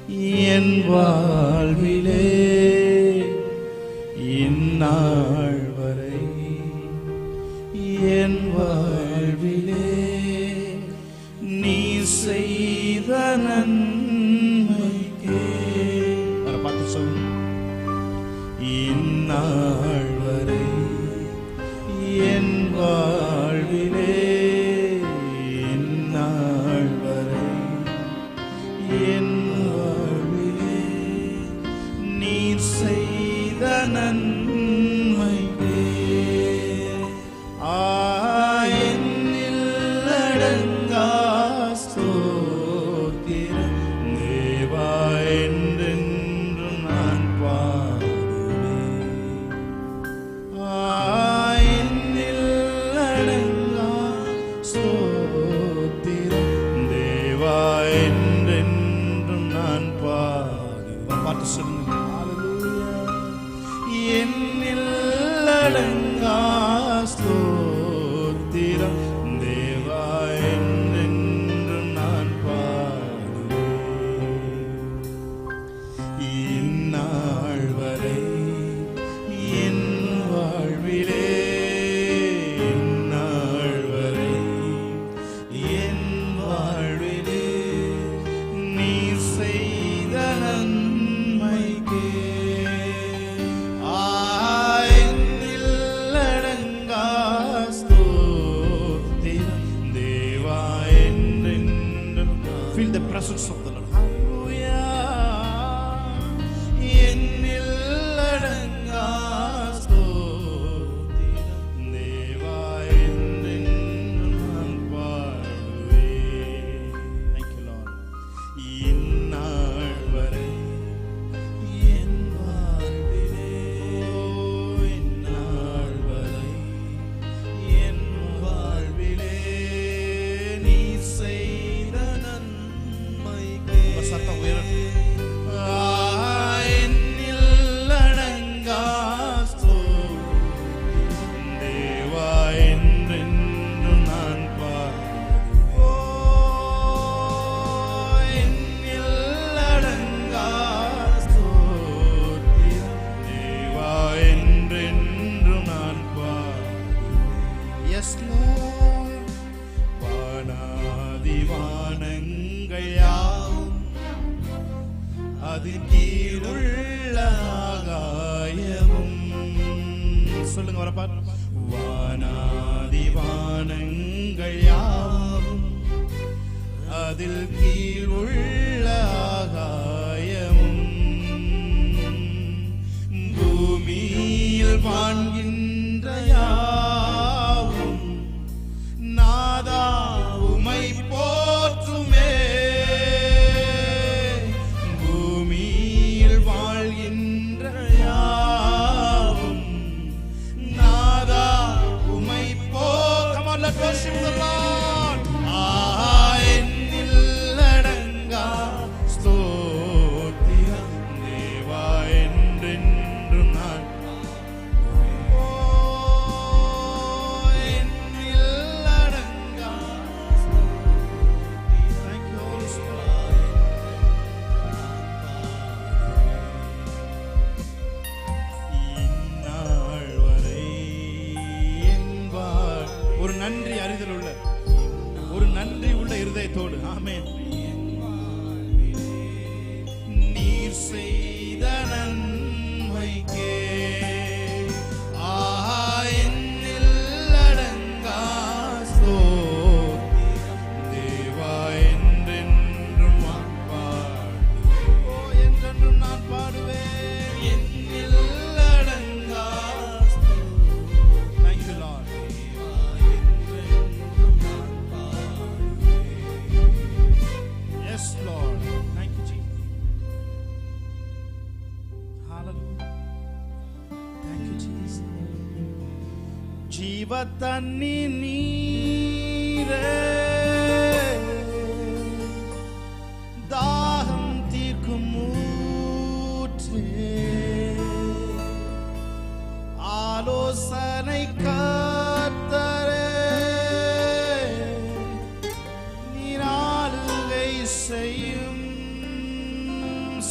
என் வாழ்விலே இந்நாள் வரை என் வாழ்விலே நீ செய்த நன்மைக்கே பார்த்து சொல்லு. இந்நாள் வரை என் வாழ்விலே இந்நாள் வரை என் வாழ்விலே நீ செய்த நன்மைக்கே என்னில் அடங்கா ஸ்தோத்திரம் தேவா என்றென்று நான் பாடுவேன். என்னில் அடங்கா ஸ்தோத்திரம் தேவா என்றென்று நான் பாடுவேன். பாட்டு சொல்லுங்க. என்னில் அடங்கா ஸ்தோத்திரம் தேவா என்றென்று நான் பாடுவேன். இந்நாள் வரை என் வாழ்விலே இந்நாள் வரை என் வாழ்விலே நீ செய்த நன்மைக்கே feel the presence of the Lord. என்னில் அடங்கா ஸ்தோத்திரம் தேவா என்றென்று நான் பாடுவேன். Thank you Lord. இந்நாள் வரை என் வாழ்விலே இந்நாள் வரை என் வாழ்விலே நீ செய்த நன்மைக்கே சத்தம் உயரட்டும். என்னில் அடங்கா ஸ்தோத்திரம் தேவா என்றென்று நான் பாடுவேன். என்னில் அடங்கா ஸ்தோத்திரம் தேவா என்றென்று நான் பாடுவேன். Yes Lord. வானாதி வானங்கள் யாவும் அதின் கீழுள்ள ஆகாயமும் சொல்லுங்க வரப்பார். வானாதி வானங்கள் யாவும் அதில் கீழுள்ள ஆகாயமும் பூமியில் வாழ்கின்ற யாவும் நாதா உமை போற்றுமே. பூமியில் வாழ்கின்ற யாவும் நாதா உமை Come on, let's worship the Lord. என்னில் அடங்கா ஸ்தோத்திரம் தேவா என்றென்று நான் என்னில் அடங்கா ஸ்தோத்திரம். Thank you Holy Spirit. இந்நாள் வரை என் ஒரு நன்றி அறிதல் உள்ள ஒரு நன்றி உள்ள இருதயத்தோடு ஆமென். நீர் செய்த நன்மைக்கே என்னில் அடங்கா ஸ்தோத்திரம் தேவா என்றென்றும் நான் பாடுவேன். என்றென்றும் நான் பாடுவேன். என்னில் அடங்கா ஸ்தோத்திரம். Thank you Lord. Yes Lord. Thank you Jesus. Hallelujah. Thank you Jesus. ஜீவ தண்ணீர் நீரே தாகம் தீர்க்கும் ஊற்றே ஆலோசனை கர்த்தரே நீர் ஆளுகை செய்யும்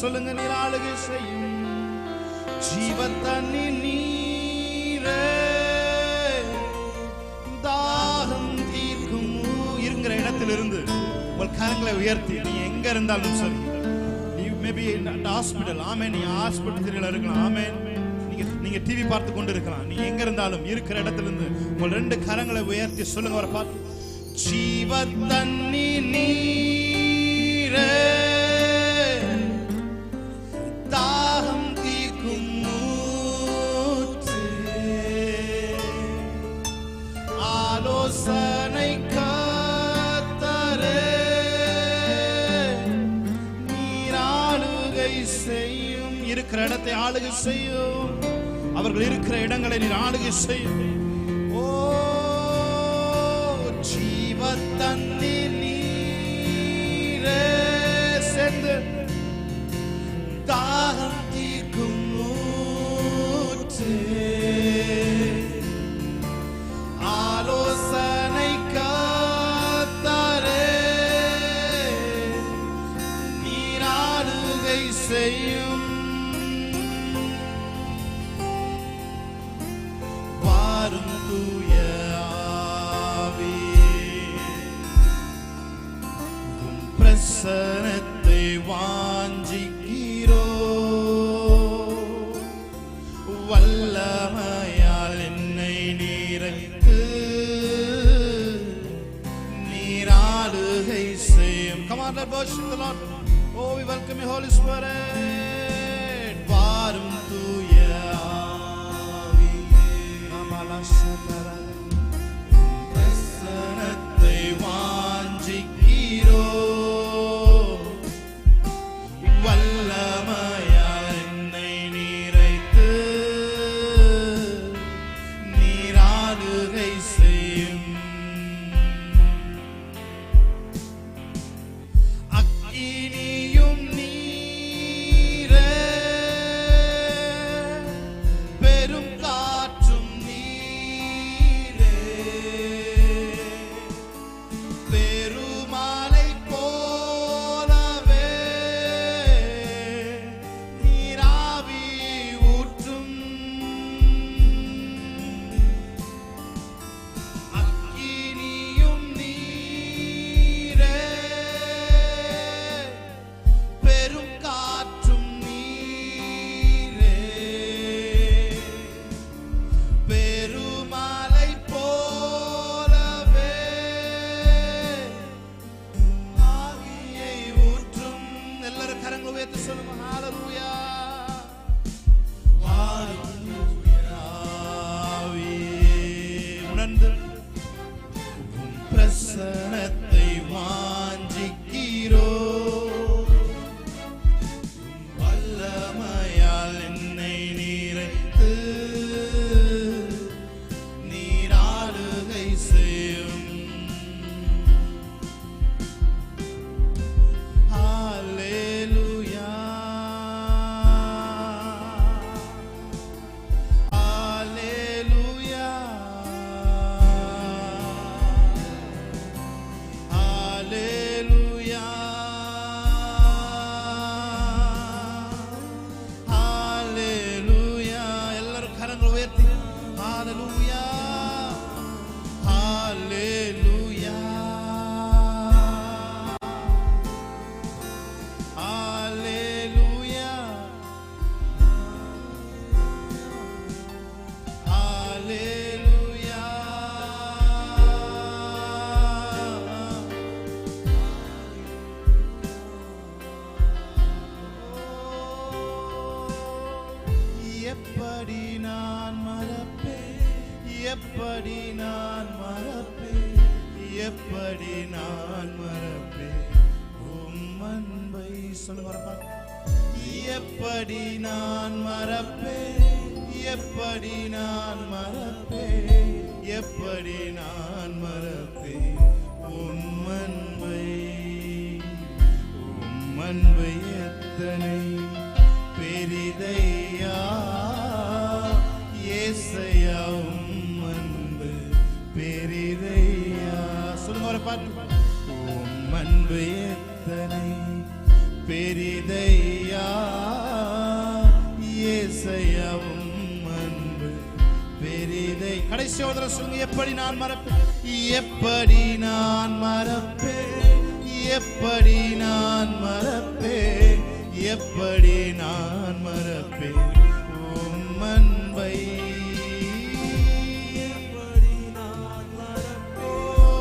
சொல்லுங்க. நீர் ஆளுகை செய்யும் ஜீவ தண்ணீர் நீரே, தாகம் தீர்க்கும். இருக்கிற இடத்திலிருந்து உங்கள் கரங்களை உயர்த்தி நீ எங்க இருந்தாலும் சரி, நீ மேபி ஹாஸ்பிட்டல், ஆமே, நீ ஹாஸ்பிட்டல் இருக்கலாம், ஆமே, நீங்க டிவி பார்த்து கொண்டு இருக்கலாம், நீ எங்க இருந்தாலும் இருக்கிற இடத்திலிருந்து உங்கள் 2 கரங்களை உயர்த்தி சொல்லுங்க. அவரை பார்த்து ஜீவ தண்ணீர் நீரே, தாகம் தீர்க்கும் ஊற்றே, ஆலோசனை கர்த்தரே, நீர் ஆளுகை செய்யும். இருக்கிற இடத்தை ஆளுகை செய்யும். அவர்கள் இருக்கிற இடங்களை நீர் ஆளுகை செய்யும். ஓ ஜீவ தண்ணீர் நீரே, சேர்ந்து தாகம் தீர்க்கும் ஊற்றே, ஆலோசனை கர்த்தரே, நீர் ஆளுகை செய்யும். வாரும் தூய ஆவியே, உம் பிரசன்னத்தை வாஞ்சிக்கிறோ, வல்லமையால் என்னை நிறைத்து நீர் ஆளுகை செய்யும். Come on, let's worship the Lord. Oh, we welcome you, Holy Spirit. வாரும் தூய ஆவியே, பிரசன்னத்தை வாஞ்சிக்கிறோ, வல்லமையால் என்னை நிறைத்து நீர் ஆளுகை செய்யும். அக்கினியும் நீரே, பெரும் காற்றும் நீரே, பெருமழை போலவே நீர் ஆவி ஊற்றும். அக்கினியும் நீரே, பெரும் காற்றும் நீரே, பெருமழை போலவே ஆவியை ஊற்றும். எல்லாரும் கரங்களை உயர்த்தி சொல்லுங்க. ஹalleluya. ஹalleluya. உணர்ந்து உம் பிரசன்னத்தை வாஞ்சிக்கிறோ, வல்லமையால் என்னை நிறைத்து நீர் ஆளுகை செய்யும். ஹalleluya. ஹalleluya. ஹalleluya. ஹalleluya. எல்லாரும் கரங்களை உயர்த்தி ஹalleluya. ஹalleluya. ஹalleluya. ஹalleluya. எப்படி நான் மறப்பேன், எப்படி நான் மறப்பேன், எப்படி நான் மறப்பேன் உம் அன்பை. சொல்லுங்க வரப்பா. எப்படி நான் மறப்பேன், எப்படி நான் மறப்பேன், எப்படி நான் மறப்பேன் உம் அன்பை. உம் அன்பை எத்தனை பெரிதையா ஏசையா, உம் அன்பு பெரிதையா. சொல்லுங்க ஒரு பாட்டு. உம் அன்பு எத்தனை பெரிதையா கடைசி ஒரு தடவை சொல்லுங்க, எப்படி நான் மறப்பேன், எப்படி நான் மறப்பேன், எப்படி நான் மறப்பேன், எப்படி நான் மறப்பேன் உம் அன்பை, எப்படி நான் மறப்பேன்,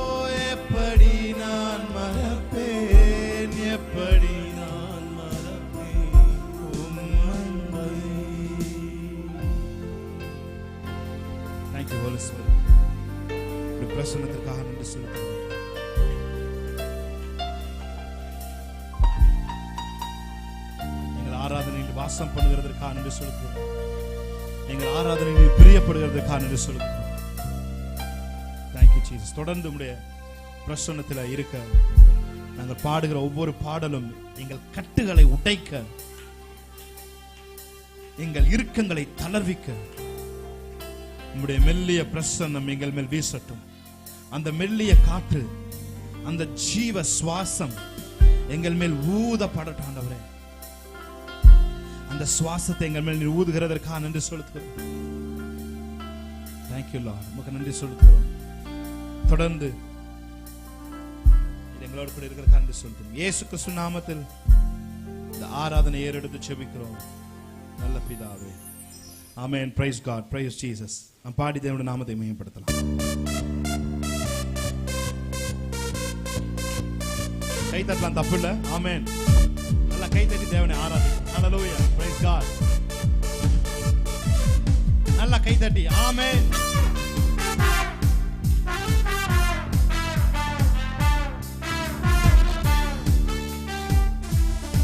எப்படி நான் மறப்பேன், எப்படி நான் மறப்பேன் உம் அன்பை. Thank you, Holy Spirit. உம்முடைய பிரசன்னத்திற்காக நன்றி செலுத்துகிறோம். எங்கள் ஆராதனையில் வாசம் பண்ணுகிறதற்காக நன்றி செலுத்துகிறோம். எங்கள் ஆராதனையில் பிரியப்படுகிறதற்காக நன்றி செலுத்துகிறோம். Thank you, Jesus. தொடர்ந்து உம்முடைய பிரசன்னத்தில் இருக்க, நாங்கள் பாடுகிற ஒவ்வொரு பாடலும் எங்கள் கட்டுகளை உடைக்க, எங்கள் இறுக்கங்களை தளர்விக்க உம்முடைய மெல்லிய பிரசன்னம் எங்கள் மேல் வீசட்டும். அந்த மெல்லிய காற்று, அந்த ஜீவ சுவாசம் எங்கள் மேல் ஊதப்படட்டும் ஆண்டவரே. அந்த சுவாசத்தை எங்கள் மேல் நீர் ஊதுகிறதற்காக நன்றி செலுத்துகிறோம். Thank you Lord. உமக்கு நன்றி செலுத்துகிறோம். தொடர்ந்து எங்களோடு கூட இருக்கிற நன்றி செலுத்துகிறோம். இயேசு கிறிஸ்து நாமத்தில் இந்த ஆராதனை ஏறெடுத்து ஜெபிக்கிறோம் நல்ல பிதாவே. ஆமென். Praise God. Praise Jesus. நாம் பாடி தேவனுடைய நாமத்தை மகிமைப்படுத்தலாம். கை தட்டலாம், தப்பு இல்ல. ஆமென். நல்லா கை தட்டி தேவனை ஆராதிக்கலாம். ஹalleluya. Praise God. நல்லா கை தட்டி ஆமென்.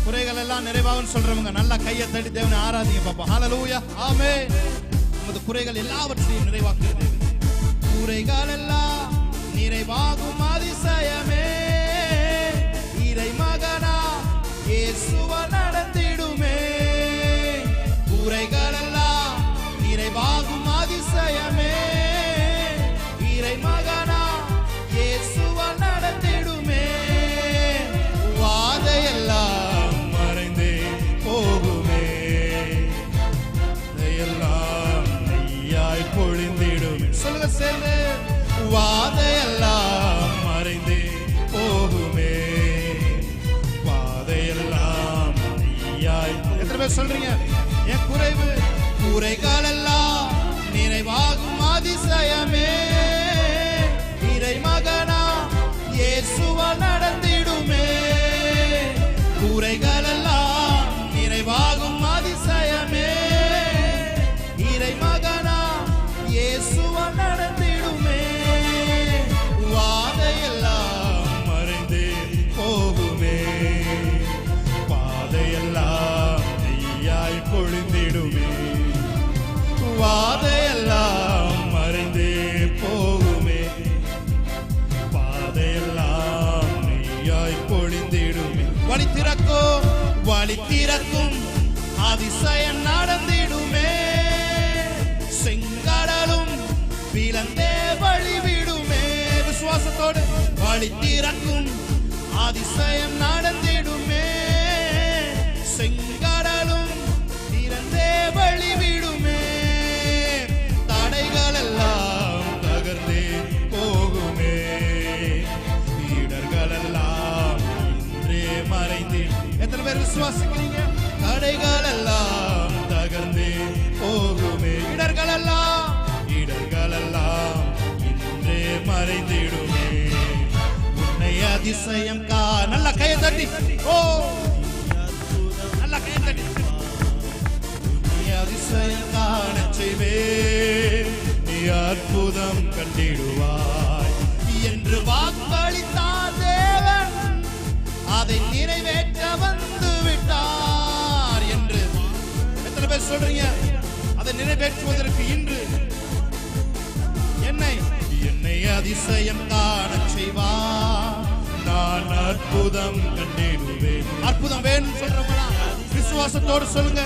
குறைகள் எல்லாம் நிறைவாகும் சொல்றவங்க நல்லா கையை தட்டி தேவனை ஆராதிங்க பாப்பா. ஹalleluya. ஆமென். நமது குறைகள் எல்லாவற்றையும் நிறைவாக்குகிறது. குறைகள் எல்லாம் நிறைவாகும் அதிசயமே, இறை மகனா இயேசுவா நடந்திடுமே. குறைகள் எல்லாம் நிறைவாகும் அதிசயமே, இறை மகனா இயேசுவா நடந்திடுமே. வாதையெல்லாம் மறைந்தே போகுமே, எல்லாம் நெய்யாய் பொழிந்திடுமே. சொல்லுங்க சேர்ந்து, வாதையெல்லாம் மறைந்தே போகுமே, வாதையெல்லாம் நெய்யாய். எத்தனை பேர் சொல்றீங்க என் குறைவு குறைகள் எல்லாம் நிறைவாகும் அதிசயமே, இறை மகனா இயேசுவா நடந்திடுமே. குறைகள் எல்லாம் நிறைவாகும் அதிசயமே, இறை மகனா இயேசுவா நடந்திடுமே. வாதையெல்லாம் மறைந்தே போகுமே, பாதையெல்லாம் நெய்யாய் பொழிந்திடுமே. வாதையெல்லாம் மறைந்தே போகுமே, பாதையெல்லாம் நெய்யாய் பொழிந்திடுமே. வழி திறக்கும், வழி திறக்கும் அதிசயம் நடந்திடுமே. செங்கடலும் பிளந்தே வழிவிடுமே. விசுவாசத்தோடு வழி திறக்கும் அதிசயம் நடந்திடுமே. செங்கடலும் பிளந்தே வழிவிடுமே. தடைகள் எல்லாம் தகர்ந்தே போகுமே, இடர்கள் எல்லாம் இன்றே மறைந்திடும். எத்தனை பேர் விசுவாசிக்கிறீங்க? தடைகள் எல்லாம் தகர்ந்தே போகுமே, இடர்கள் எல்லாம் இன்றே மறைந்திடுமே. உன்னை அதிசயம் கா. நல்ல கையை தட்டி ஓ, நல்ல கையை தட்டி. உன்னை அதிசயம் காண செய்வே, நீ அற்புதம் கண்டிடுவாய் என்று வாக்களித்தார் தேவன், அதை நிறைவேற்ற வந்து விட்டார் என்று. எத்தனை பேர் சொல்றீங்க அதை நிறைவேற்றுவதற்கு இன்று என்னை அதிசயம் காண செய்வார், நான் அற்புதம் கண்டிடுவேன். அற்புதம் வேணும் சொல்றவங்களா விசுவாசத்தோடு சொல்லுங்க,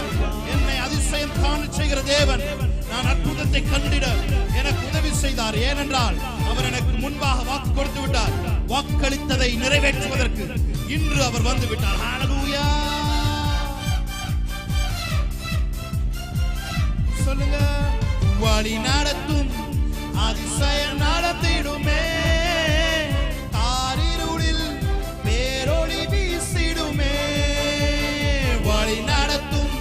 என்னை அதிசயம் காண செய்கிற தேவன், நான் அற்புதத்தை கண்டிட எனக்கு உதவி செய்தார். ஏனென்றால் அவர் எனக்கு முன்பாக வாக்கு கொடுத்து விட்டார். வாக்களித்ததை நிறைவேற்றுவதற்கு இன்று அவர் வந்து விட்டார். ஹalleluya. சொல்லுங்க, வழி நடத்தும் வழி நடத்தும்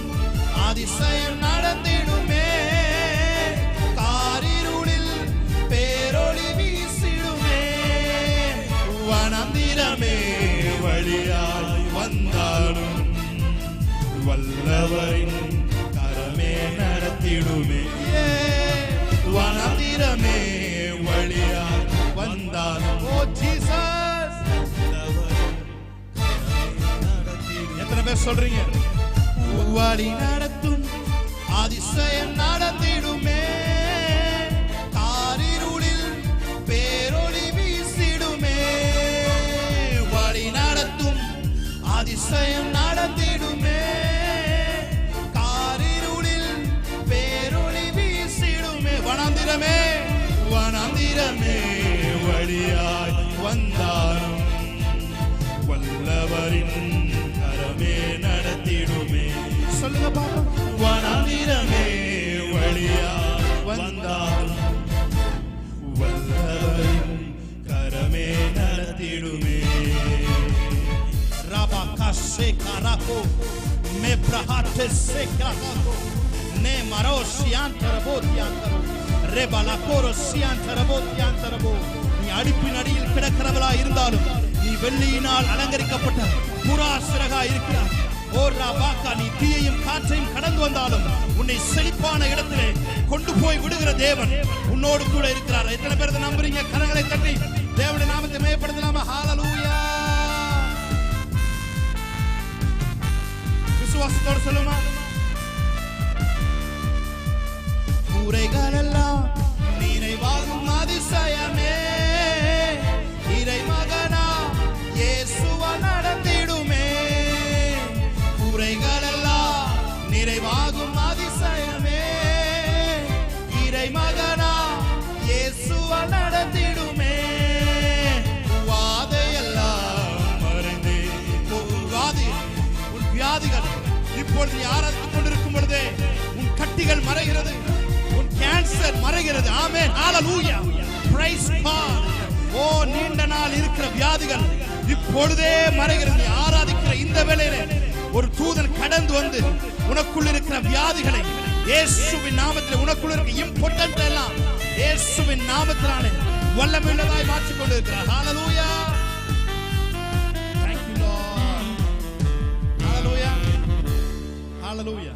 அதிசயம் நடந்திடுமே, காரிருளில் பேரொளி வீசிடுமே, வனாந்திரமே வழியாய் வந்தாலும் வல்லவரின் கரமே நடத்திடுமே, வனாந்திரமே வழியாய் வந்தாலும். ஓ ஜீசஸ், எத்தனை பேர் சொல்றீங்க? வழி நடத்தும் அதிசயம் நடந்திடுமே, காரிருளில் பேரொளி வீசிடுமே, வழி நடத்தும் அதிசயம் நடந்திடுமே, காரிருளில் பேரொளி வீசிடுமே, வனாந்திரமே வனாந்திரமே வழியாய் வந்தாலும் வல்லவரின் கரமே நடத்திடுமே. சொல்லுங்க பாப்பா. வனாந்திரமே வழியாய் வந்தாலும் வல்லவரின் கரமே நடத்திடுமே. ராபா காசே காராகோ மே பிரஹாத்தே சே காராகோ நே மரோ சியாந்தரபோ தியாந்தரோ ரெபலா கோரோ சியாந்தரபோ தியாந்தரபோ. நீ அடிப்பின் அடியில் கிடக்கிறவளா இருந்தாலும், நீ வெள்ளியினால் அலங்கரிக்கப்பட்ட புறா சிறகா இருக்கிறாய். ஓ ராபாக்கா, நீ தீயையும் காற்றையும் கடந்து வந்தாலும் உன்னை செழிப்பான இடத்திலே கொண்டு போய் விடுகிற தேவன் உன்னோடு கூட இருக்கிறார். எத்தனை பேர் நம்புறீங்க? கரங்களை தட்டி தேவனுடைய நாமத்தை மேம்படுத்தலாமா? ஹல்லேலூயா. விசுவாசத்தோடு சொல்லுமா? கூரைகள் எல்லாம் நிறைவாகும் அதிசயமே, இறை மகனா இயேசுவா நடந்திடுமே, கூரைகள் எல்லாம் நிறைவாகும் அதிசயமே, இறை மகனா இயேசுவா நடந்திடுமே, வாதையெல்லாம் மறைந்து உன் வியாதிகள் இப்பொழுது நீ ஆராதித்துக் கொண்டிருக்கும் பொழுதே உன் கட்டிகள் மறைகிறது, உன் கேன்சர் மறைகிறது. ஆமென், ஹல்லேலூயா, பிரைஸ் காட். ஓ, நீண்ட நாள் இருக்கிற வியாதிகள் இப்பொழுதே மறைகிறது. நீ ஆராதிக்கிற இந்த வேளையிலே ஒரு தூதன் கடந்து வந்து உனக்குள் இருக்கிற வியாதிகளை இயேசுவின் நாமத்திலே, உனக்குள் இருக்கிற இம்பார்ட்டன்ட் எல்லாம் இயேசுவின் நாமத்தினாலே வல்லமையுள்ளதாய் மாற்றிக் கொண்டிருக்கிறார். ஹல்லேலூயா, thank you Lord. ஹல்லேலூயா, ஹல்லேலூயா.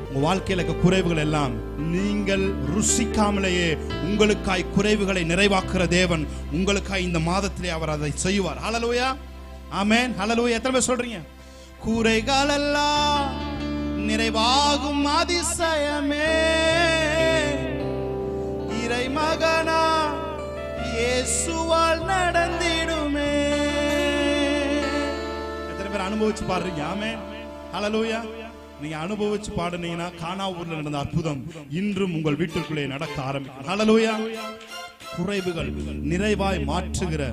உங்க வாழ்க்கையில இருக்க குறைவுகள் எல்லாம் நீங்கள் ருசிக்காமலேயே உங்களுக்காய் குறைவுகளை நிறைவாக்குற தேவன் உங்களுக்காய் இந்த மாதத்திலே அவர் அதை செய்வார். ஹல்லேலூயா, ஆமென், ஹல்லேலூயா. எத்தனை பேர் சொல்றீங்க? குறைகள் எல்லாம் நிறைவாகும் அதிசயமே, இறை மகனா இயேசுவால் நடந்திடுமே. எத்தனை பேர் அனுபவிச்சு பாடுறீங்க? ஆமென், ஹல்லேலூயா. நீங்க அனுபவிச்சு பாடுனீங்கன்னா கானாவூர்ல நடந்த அற்புதம் இன்றும் உங்கள் வீட்டிற்குள்ளே நடக்க ஆரம்பிக்கும். ஹல்லேலூயா. குறைவுகள் நிறைவாய் மாற்றுகிற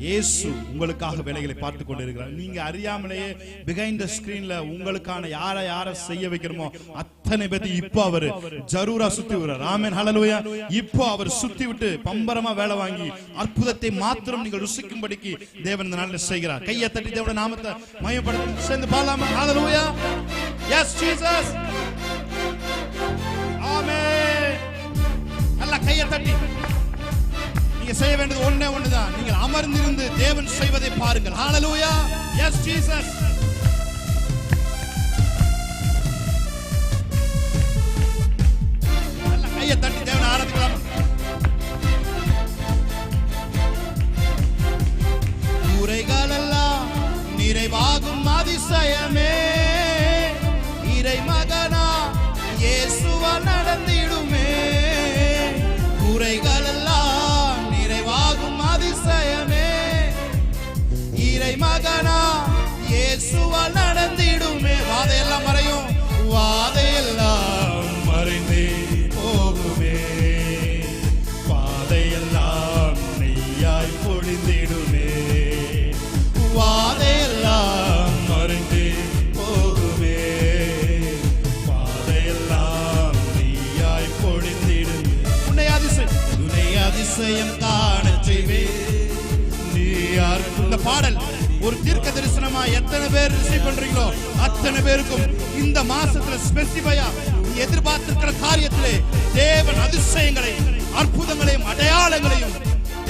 இயேசு உங்களுக்காக வேலைகளை பார்த்து கொண்டிருக்கிறார். நீங்க அறியாமலேயே பிஹைண்ட் தி ஸ்கிரீன்ல உங்களுக்கான யாரை செய்ய வைக்கிறோமோ அத்தனை பேர் இப்போ அவர் ஜரூரா சுத்தி விடுறார். ஆமென், ஹல்லேலூயா. இப்போ அவர் சுத்தி விட்டு பம்பரமா வேலை வாங்கி அற்புதத்தை மாத்திரம் நீங்கள் ருசிக்கும்படிக்கு தேவன் இந்த நாளில் செய்கிறார். கையை தட்டி தேவனுடைய நாமத்தை மகிமைப்படுத்தி சேர்ந்து பாடலாமா? ஹல்லேலூயா. Yes Jesus. ஆமென். நல்ல கையை தட்டி. நீங்க செய்ய வேண்டியது ஒண்ணே ஒண்ணுதான். நீங்கள் அமர்ந்திருந்து தேவன் செய்வதை பாருங்கள். ஹல்லேலூயா. Yes Jesus. நல்ல கையை தட்டி தேவனை ஆராதிக்கலாம். குறைகள் எல்லாம் நிறைவாகும் அதிசயமே, இறை மகனா இயேசுவா நடந்திடுமே, குறைகள் எல்லாம் நிறைவாகும் அதிசயமே, இறை மகனா இயேசுவா நடந்திடுமே. வாதையெல்லாம் மறையும், வாதையெல்லாம் மறைந்தே போகுமே, வாதையெல்லாம் நெய்யாய் பொழிந்திடுமே, வாதையெல்லாம் மறைந்தே போகுமே, வாதையெல்லாம் நெய்யாய் பொழிந்திடுமே. உன்னை அதிசயம் காணச் செய்வே நீ யார். இந்த பாடல் ஒரு தீர்க்க தரிசனமா எத்தனை பேர் ரிசீவ் பண்றீங்களோ அத்தனை பேருக்கும் இந்த மாசத்துல ஸ்பெசிஃபையா எதிர்பார்த்திருக்கிற காரியத்திலே தேவன் அதிசயங்களையும் அற்புதங்களையும் அடையாளங்களையும்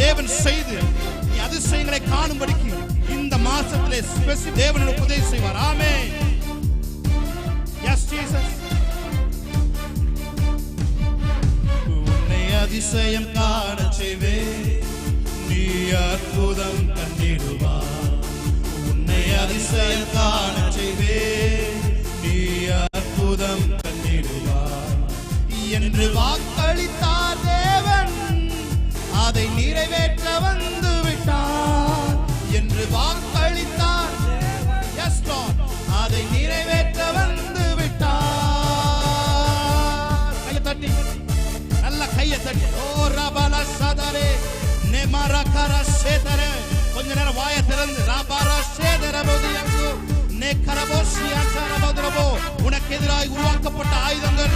தேவன் செய்து நீ அதிசயங்களை காணும்படிக்கு இந்த மாசத்திலே தேவன் உதவி செய்வார். ஆமென். Yes Jesus. உன்னை அதிசயம் காண செய்வே, நீ அற்புதம் கண்டிடுவார். உன்னை அதிசயம் காண செய்வே, நீ அற்புதம் கண்டிடுவார் என்று வாக்களித்தார் தேவன், அதை நிறைவேற்ற வந்து விட்டார். என்று வாக்களித்தார் எஸ் லார்ட், அதை நிறைவேற்ற வந்து விட்டார். கையை தட்டி, நல்ல கையை தட்டி. ஓ ரபல சதரே நெமரா கரா சேதரே. கொஞ்ச நேரம் வாயை திறந்து ரபரா சேதரபோதியங்கு நெக்கரபோசியாசரபோதரபோ. உனக்கு எதிராய் உருவாக்கப்பட்ட ஆயுதங்கள்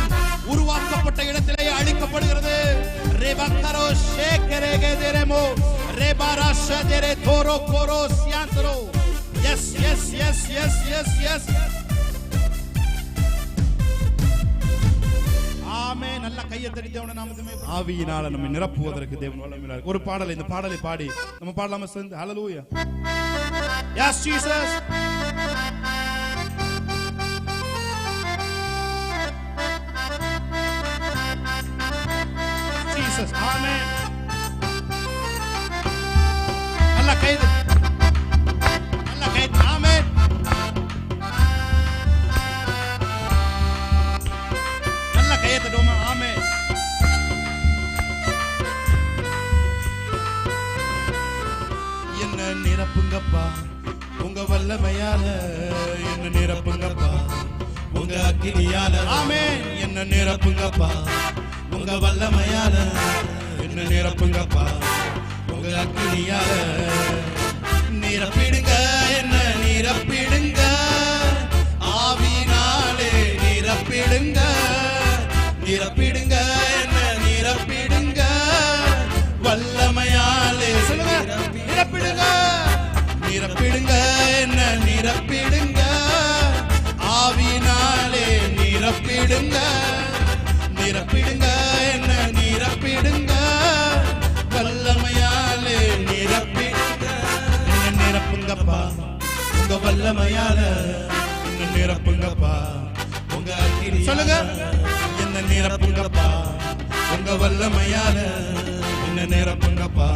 உருவாக்கப்பட்ட இடத்திலே அழிக்கப்படுகிறது. ரெபக்கரோ ஷேகரேகேதெரமோ ரெபாரா ஷதெரே தோரோ கோரோ சியாந்தரோ. Yes yes yes yes yes yes. Amen. நல்ல கையை தட்டி தேவனுடைய நாமத்தை ஆவியினால நம்மை நிரப்புவதற்கு தேவன் வல்லமையுள்ளார். ஒரு பாடலை, இந்த பாடலை பாடி நம்ம பாடலாமா சேர்ந்து? Hallelujah. Yes Jesus. Jesus. Amen. நல்ல கையை, நல்ல கையை. ஆமென். நல்ல கையை தட்டுவோமா? ஆமென். என்ன நிரப்புங்கப்பா உங்க வல்லமையால, என்ன நிரப்புங்கப்பா உங்க அக்கினியால. ஆமென். என்ன நிரப்புங்கப்பா உங்க வல்லமையால, என்ன நிரப்புங்கப்பா உங்க அக்கினியால. நிரப்பிடுங்க, என்ன நிரப்பிடுங்க, ஆவியினாலே நிரப்பிடுங்க. நிரப்பிடுங்க, என்ன நிரப்பிடுங்க, வல்லமையாலே. சொல்லுங்க, நிரப்பிடுங்க. நிரப்பிடுங்க, என்ன நிரப்பிடுங்க, ஆவியினாலே நிரப்பிடுங்க. நிரப்பிடுங்க, என்ன நிரப்பிடுங்க, வல்லமையாலே நிரப்பிடுங்க. என்ன நிரப்புங்கப்பா உங்க வல்லமையால, என்ன நிரப்புங்கப்பா உங்க அக்கினி. சொல்லுங்க, என்ன நிரப்புங்கப்பா உங்க வல்லமையால, என்ன நிரப்புங்கப்பா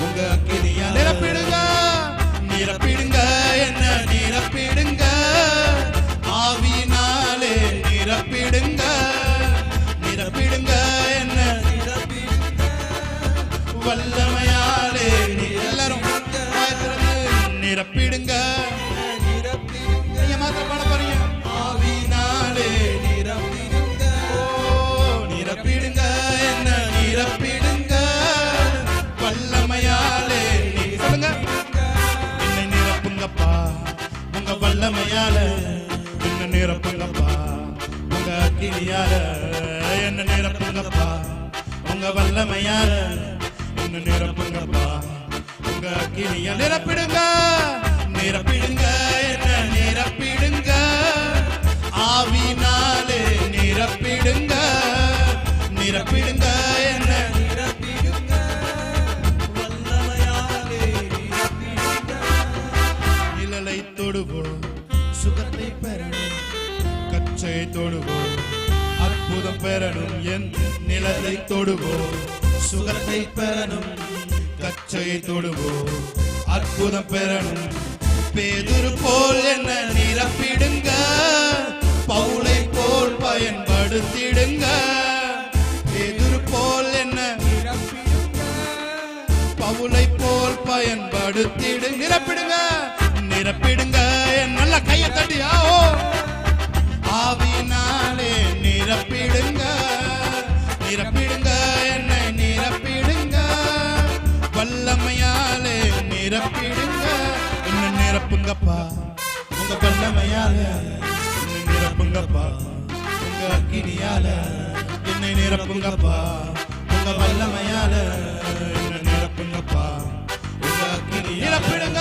உங்க அக்கினியால. நிரப்பிடுங்க. நிரப்பிடுங்க, என்ன நிரப்பிடுங்க, ஆவியினாலே நிரப்பிடுங்க. நிரப்பிடுங்க, என்ன நிரப்பிடுங்க, வல்லமையாலே. எல்லாரும் நிரப்பிடுங்க. நீங்க மாத்திரம் பாட போறீங்க. ஆவியினாலே நிரப்பிடுங்க. ஓ நிரப்பிடுங்க, என்ன நிரப்பிடுங்க, வல்லமையாலே. சொல்லுங்க, என்னை நிரப்புங்கப்பா உங்க வல்லமையால, என்ன நிரப்புங்கப்பா உங்க அக்கினியால. என்ன நிரப்புங்கப்பா உங்க வல்லமையால, என்ன நிரப்புங்கப்பா உங்க அக்கினியால. நிரப்பிடுங்க. நிரப்பிடுங்க, என்ன நிரப்பிடுங்க, ஆவியினாலே நிரப்பிடுங்க. நிரப்பிடுங்க, என்ன நிரப்பிடுங்க, வல்லமையாலே நிரப்பிடுங்க. நிழலை தொடுவோம், சுகத்தை பெறணும், கச்சை தொடுவோம், அற்புதம் பெறணும். என் நிழலை தொடுவோம், சுகத்தை பெறணும், கச்சை தொடுவோம், அற்புதம் பெறணும். பேதுரு போல் என்ன நிரப்பிடுங்க, பவுலை போல் பயன்படுத்திடுங்க. பேதுரு போல் என்ன நிரப்பிடுங்க, பவுலை போல் பயன்படுத்திடுங்க. நிரப்பிடுங்க. நிரப்பிடுங்க. நல்ல கையை தட்டி ஆவியினாலே நிரப்பிடுங்க. நிரப்பிடுங்க, என்னை நிரப்பிடுங்க, வல்லமையாலே நிரப்பிடுங்க. என்ன நிரப்புங்கப்பா உங்க வல்லமையால, என்னை நிரப்புங்கப்பா உங்க அக்கினியால. என்னை நிரப்புங்கப்பா உங்க வல்லமையால, என்னை நிரப்புங்கப்பா உங்க அக்கினி. நிரப்பிடுங்க.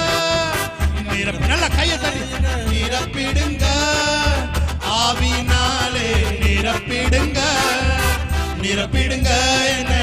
நல்ல கையை தட்டி நிரப்பிடுங்க. நிரப்பிடுங்க என்ன